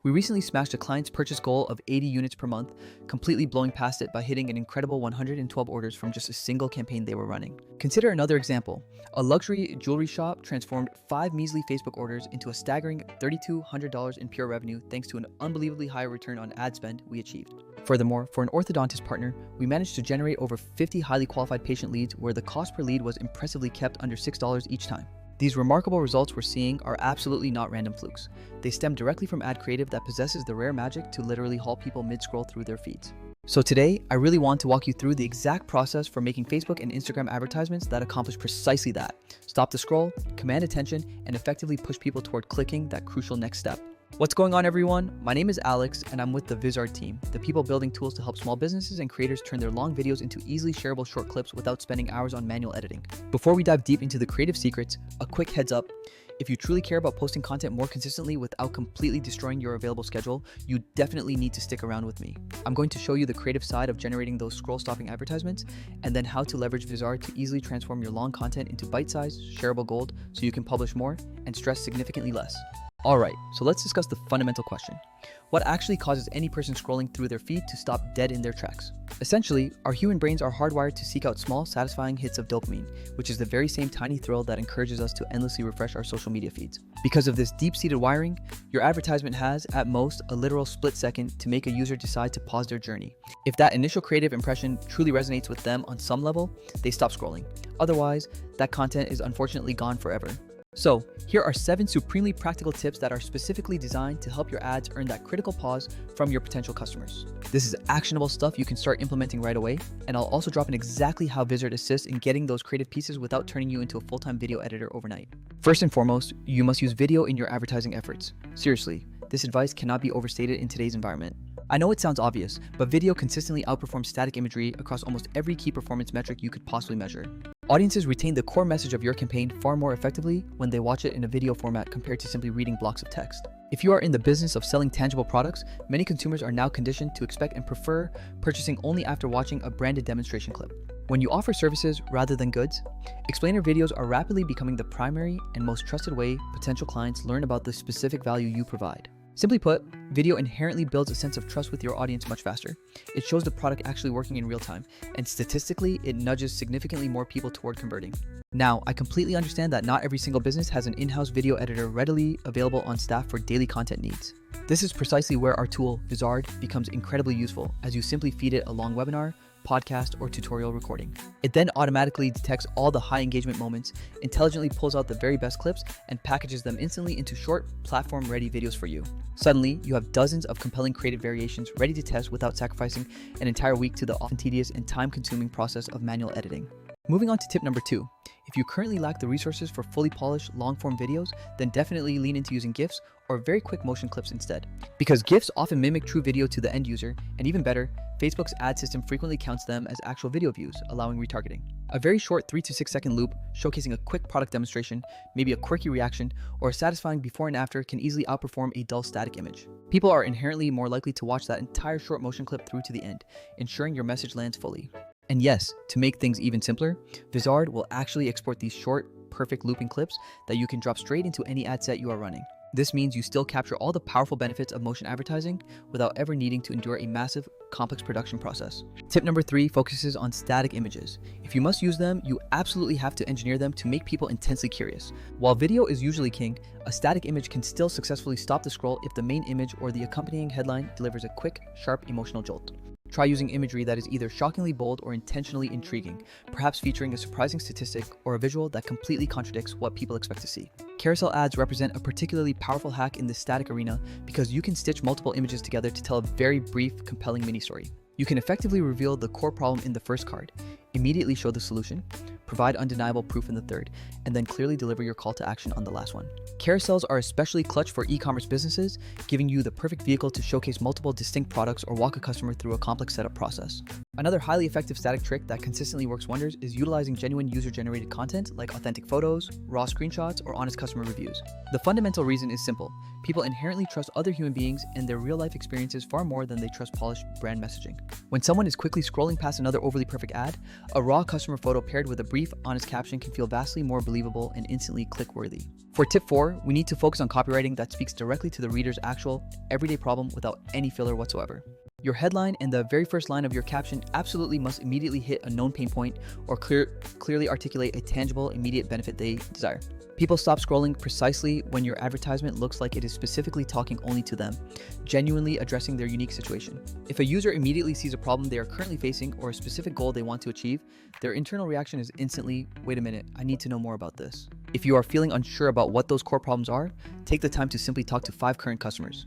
We recently smashed a client's purchase goal of 80 units per month, completely blowing past it by hitting an incredible 112 orders from just a single campaign they were running. Consider another example. A luxury jewelry shop transformed 5 measly Facebook orders into a staggering $3,200 in pure revenue thanks to an unbelievably high return on ad spend we achieved. Furthermore, for an orthodontist partner, we managed to generate over 50 highly qualified patient leads where the cost per lead was impressively kept under $6 each time. These remarkable results we're seeing are absolutely not random flukes. They stem directly from ad creative that possesses the rare magic to literally halt people mid-scroll through their feeds. So today, I really want to walk you through the exact process for making Facebook and Instagram advertisements that accomplish precisely that. Stop the scroll, command attention, and effectively push people toward clicking that crucial next step. What's going on, everyone? My name is Alex, and I'm with the Vizard team, the people building tools to help small businesses and creators turn their long videos into easily shareable short clips without spending hours on manual editing. Before we dive deep into the creative secrets, a quick heads up. If you truly care about posting content more consistently without completely destroying your available schedule, you definitely need to stick around with me. I'm going to show you the creative side of generating those scroll-stopping advertisements, and then how to leverage Vizard to easily transform your long content into bite-sized, shareable gold so you can publish more and stress significantly less. Alright, so let's discuss the fundamental question. What actually causes any person scrolling through their feed to stop dead in their tracks? Essentially, our human brains are hardwired to seek out small, satisfying hits of dopamine, which is the very same tiny thrill that encourages us to endlessly refresh our social media feeds. Because of this deep-seated wiring, your advertisement has, at most, a literal split second to make a user decide to pause their journey. If that initial creative impression truly resonates with them on some level, they stop scrolling. Otherwise, that content is unfortunately gone forever. So, here are 7 supremely practical tips that are specifically designed to help your ads earn that critical pause from your potential customers. This is actionable stuff you can start implementing right away, and I'll also drop in exactly how Vizard assists in getting those creative pieces without turning you into a full-time video editor overnight. First and foremost, you must use video in your advertising efforts. Seriously, this advice cannot be overstated in today's environment. I know it sounds obvious, but video consistently outperforms static imagery across almost every key performance metric you could possibly measure. Audiences retain the core message of your campaign far more effectively when they watch it in a video format compared to simply reading blocks of text. If you are in the business of selling tangible products, many consumers are now conditioned to expect and prefer purchasing only after watching a branded demonstration clip. When you offer services rather than goods, explainer videos are rapidly becoming the primary and most trusted way potential clients learn about the specific value you provide. Simply put, video inherently builds a sense of trust with your audience much faster. It shows the product actually working in real time, and statistically, it nudges significantly more people toward converting. Now, I completely understand that not every single business has an in-house video editor readily available on staff for daily content needs. This is precisely where our tool, Vizard, becomes incredibly useful, as you simply feed it a long webinar, podcast, or tutorial recording. It then automatically detects all the high engagement moments, intelligently pulls out the very best clips, and packages them instantly into short, platform-ready videos for you. Suddenly, you have dozens of compelling creative variations ready to test without sacrificing an entire week to the often tedious and time-consuming process of manual editing. Moving on to tip number 2. If you currently lack the resources for fully polished, long-form videos, then definitely lean into using GIFs or very quick motion clips instead. Because GIFs often mimic true video to the end user, and even better, Facebook's ad system frequently counts them as actual video views, allowing retargeting. A very short 3 to 6 second loop showcasing a quick product demonstration, maybe a quirky reaction, or a satisfying before and after can easily outperform a dull static image. People are inherently more likely to watch that entire short motion clip through to the end, ensuring your message lands fully. And yes, to make things even simpler, Vizard will actually export these short, perfect looping clips that you can drop straight into any ad set you are running. This means you still capture all the powerful benefits of motion advertising without ever needing to endure a massive, complex production process. Tip number 3 focuses on static images. If you must use them, you absolutely have to engineer them to make people intensely curious. While video is usually king, a static image can still successfully stop the scroll if the main image or the accompanying headline delivers a quick, sharp emotional jolt. Try using imagery that is either shockingly bold or intentionally intriguing, perhaps featuring a surprising statistic or a visual that completely contradicts what people expect to see. Carousel ads represent a particularly powerful hack in the static arena because you can stitch multiple images together to tell a very brief, compelling mini-story. You can effectively reveal the core problem in the first card, immediately show the solution, provide undeniable proof in the third, and then clearly deliver your call to action on the last one. Carousels are especially clutch for e-commerce businesses, giving you the perfect vehicle to showcase multiple distinct products or walk a customer through a complex setup process. Another highly effective static trick that consistently works wonders is utilizing genuine user-generated content like authentic photos, raw screenshots, or honest customer reviews. The fundamental reason is simple. People inherently trust other human beings and their real-life experiences far more than they trust polished brand messaging. When someone is quickly scrolling past another overly perfect ad, a raw customer photo paired with a brief, honest caption can feel vastly more believable and instantly click-worthy. For tip 4, we need to focus on copywriting that speaks directly to the reader's actual, everyday problem without any filler whatsoever. Your headline and the very first line of your caption absolutely must immediately hit a known pain point or clearly articulate a tangible, immediate benefit they desire. People stop scrolling precisely when your advertisement looks like it is specifically talking only to them, genuinely addressing their unique situation. If a user immediately sees a problem they are currently facing or a specific goal they want to achieve, their internal reaction is instantly, wait a minute, I need to know more about this. If you are feeling unsure about what those core problems are, take the time to simply talk to 5 current customers.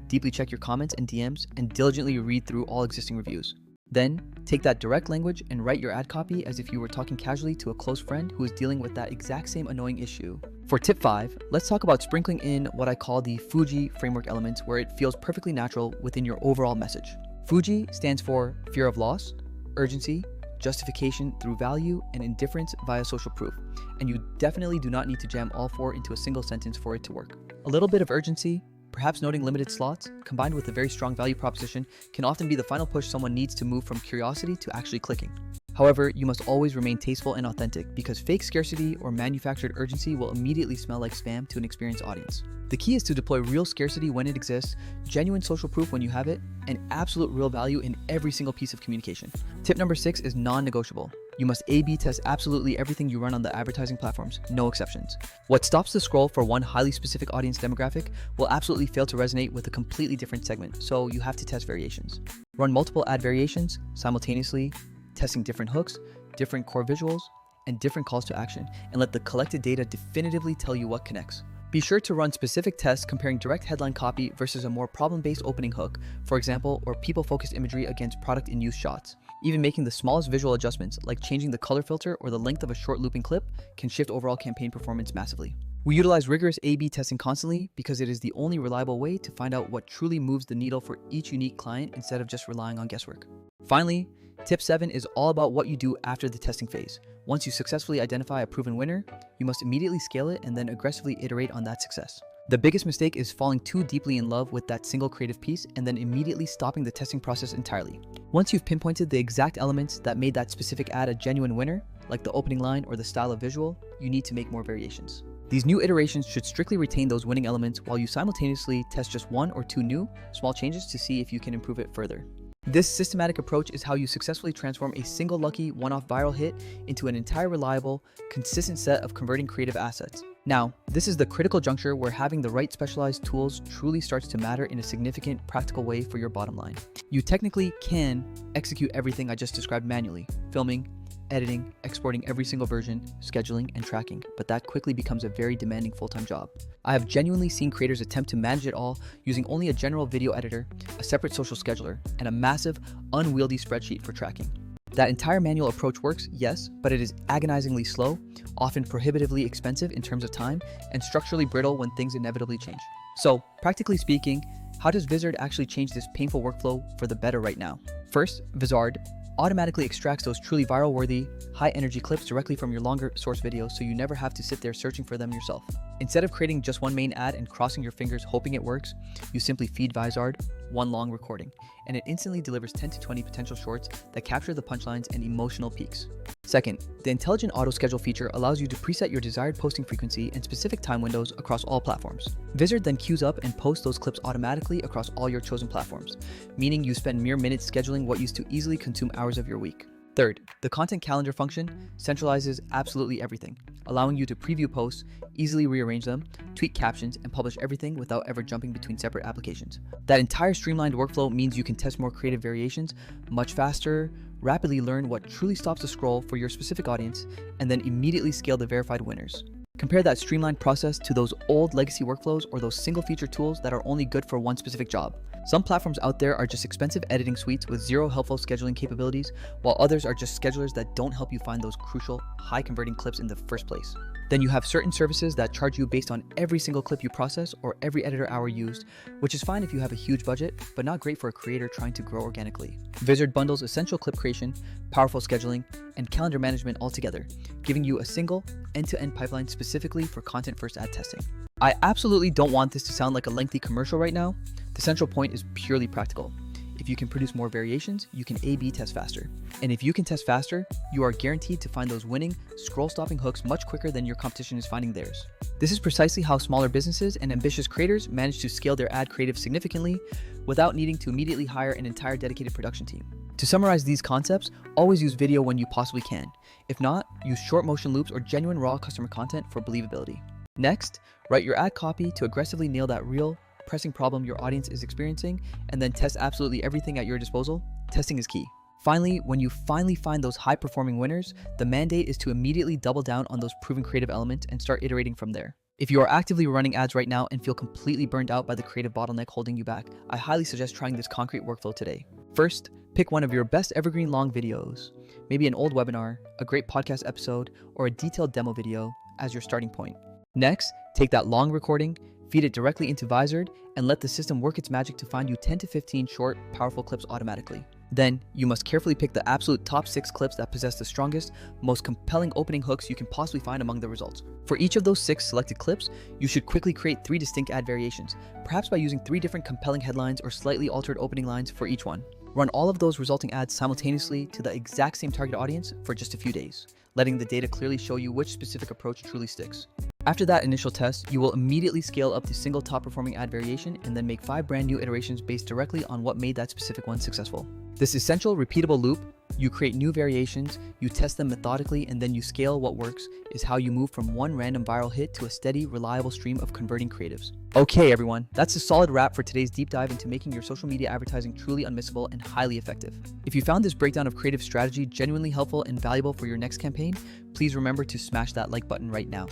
Deeply check your comments and DMs and diligently read through all existing reviews. Then, take that direct language and write your ad copy as if you were talking casually to a close friend who is dealing with that exact same annoying issue. For tip 5, let's talk about sprinkling in what I call the FUJI framework elements where it feels perfectly natural within your overall message. FUJI stands for fear of loss, urgency, justification through value, and indifference via social proof. And you definitely do not need to jam all 4 into a single sentence for it to work. A little bit of urgency, perhaps noting limited slots, combined with a very strong value proposition, can often be the final push someone needs to move from curiosity to actually clicking. However, you must always remain tasteful and authentic because fake scarcity or manufactured urgency will immediately smell like spam to an experienced audience. The key is to deploy real scarcity when it exists, genuine social proof when you have it, and absolute real value in every single piece of communication. Tip number 6 is non-negotiable. You must A/B test absolutely everything you run on the advertising platforms, no exceptions. What stops the scroll for one highly specific audience demographic will absolutely fail to resonate with a completely different segment, so you have to test variations. Run multiple ad variations simultaneously, testing different hooks, different core visuals, and different calls to action, and let the collected data definitively tell you what connects. Be sure to run specific tests comparing direct headline copy versus a more problem-based opening hook, for example, or people-focused imagery against product-in-use shots. Even making the smallest visual adjustments, like changing the color filter or the length of a short looping clip, can shift overall campaign performance massively. We utilize rigorous A/B testing constantly because it is the only reliable way to find out what truly moves the needle for each unique client instead of just relying on guesswork. Finally, tip 7 is all about what you do after the testing phase. Once you successfully identify a proven winner, you must immediately scale it and then aggressively iterate on that success. The biggest mistake is falling too deeply in love with that single creative piece and then immediately stopping the testing process entirely. Once you've pinpointed the exact elements that made that specific ad a genuine winner, like the opening line or the style of visual, you need to make more variations. These new iterations should strictly retain those winning elements while you simultaneously test just 1 or 2 new, small changes to see if you can improve it further. This systematic approach is how you successfully transform a single lucky one-off viral hit into an entire reliable, consistent set of converting creative assets. Now, this is the critical juncture where having the right specialized tools truly starts to matter in a significant, practical way for your bottom line. You technically can execute everything I just described manually, filming, editing, exporting every single version, scheduling, and tracking, but that quickly becomes a very demanding full-time job. I have genuinely seen creators attempt to manage it all using only a general video editor, a separate social scheduler, and a massive, unwieldy spreadsheet for tracking. That entire manual approach works, yes, but it is agonizingly slow, often prohibitively expensive in terms of time, and structurally brittle when things inevitably change. So, practically speaking, how does Vizard actually change this painful workflow for the better right now? First, Vizard automatically extracts those truly viral-worthy, high-energy clips directly from your longer source videos so you never have to sit there searching for them yourself. Instead of creating just one main ad and crossing your fingers hoping it works, you simply feed Vizard one long recording, and it instantly delivers 10 to 20 potential shorts that capture the punchlines and emotional peaks. Second, the intelligent auto-schedule feature allows you to preset your desired posting frequency and specific time windows across all platforms. Vizard then queues up and posts those clips automatically across all your chosen platforms, meaning you spend mere minutes scheduling what used to easily consume hours of your week. Third, the content calendar function centralizes absolutely everything, allowing you to preview posts, easily rearrange them, tweak captions, and publish everything without ever jumping between separate applications. That entire streamlined workflow means you can test more creative variations much faster, rapidly learn what truly stops the scroll for your specific audience, and then immediately scale the verified winners. Compare that streamlined process to those old legacy workflows or those single feature tools that are only good for one specific job. Some platforms out there are just expensive editing suites with zero helpful scheduling capabilities, while others are just schedulers that don't help you find those crucial, high converting clips in the first place. Then you have certain services that charge you based on every single clip you process or every editor hour used, which is fine if you have a huge budget, but not great for a creator trying to grow organically. Vizard bundles essential clip creation, powerful scheduling, and calendar management all together, giving you a single end-to-end pipeline specifically for content-first ad testing. I absolutely don't want this to sound like a lengthy commercial right now. The central point is purely practical. If you can produce more variations, you can A/B test faster. And if you can test faster, you are guaranteed to find those winning, scroll-stopping hooks much quicker than your competition is finding theirs. This is precisely how smaller businesses and ambitious creators manage to scale their ad creative significantly without needing to immediately hire an entire dedicated production team. To summarize these concepts, always use video when you possibly can. If not, use short motion loops or genuine raw customer content for believability. Next, write your ad copy to aggressively nail that real, pressing problem your audience is experiencing, and then test absolutely everything at your disposal. Testing is key. Finally, when you finally find those high-performing winners, the mandate is to immediately double down on those proven creative elements and start iterating from there. If you are actively running ads right now and feel completely burned out by the creative bottleneck holding you back, I highly suggest trying this concrete workflow today. First, pick one of your best evergreen long videos, maybe an old webinar, a great podcast episode, or a detailed demo video as your starting point. Next, take that long recording, feed it directly into Vizard, and let the system work its magic to find you 10 to 15 short, powerful clips automatically. Then, you must carefully pick the absolute top 6 clips that possess the strongest, most compelling opening hooks you can possibly find among the results. For each of those 6 selected clips, you should quickly create 3 distinct ad variations, perhaps by using 3 different compelling headlines or slightly altered opening lines for each one. Run all of those resulting ads simultaneously to the exact same target audience for just a few days, letting the data clearly show you which specific approach truly sticks. After that initial test, you will immediately scale up the single top performing ad variation and then make 5 brand new iterations based directly on what made that specific one successful. This essential repeatable loop, you create new variations, you test them methodically, and then you scale what works, is how you move from one random viral hit to a steady, reliable stream of converting creatives. Okay everyone, that's a solid wrap for today's deep dive into making your social media advertising truly unmissable and highly effective. If you found this breakdown of creative strategy genuinely helpful and valuable for your next campaign, please remember to smash that like button right now.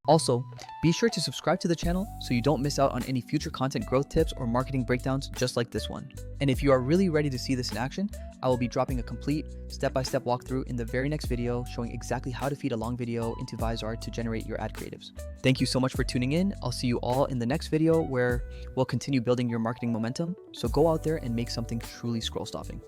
Also, be sure to subscribe to the channel so you don't miss out on any future content growth tips or marketing breakdowns just like this one. And if you are really ready to see this in action, I will be dropping a complete step-by-step walkthrough in the very next video showing exactly how to feed a long video into Vizard to generate your ad creatives. Thank you so much for tuning in. I'll see you all in the next video where we'll continue building your marketing momentum. So go out there and make something truly scroll-stopping.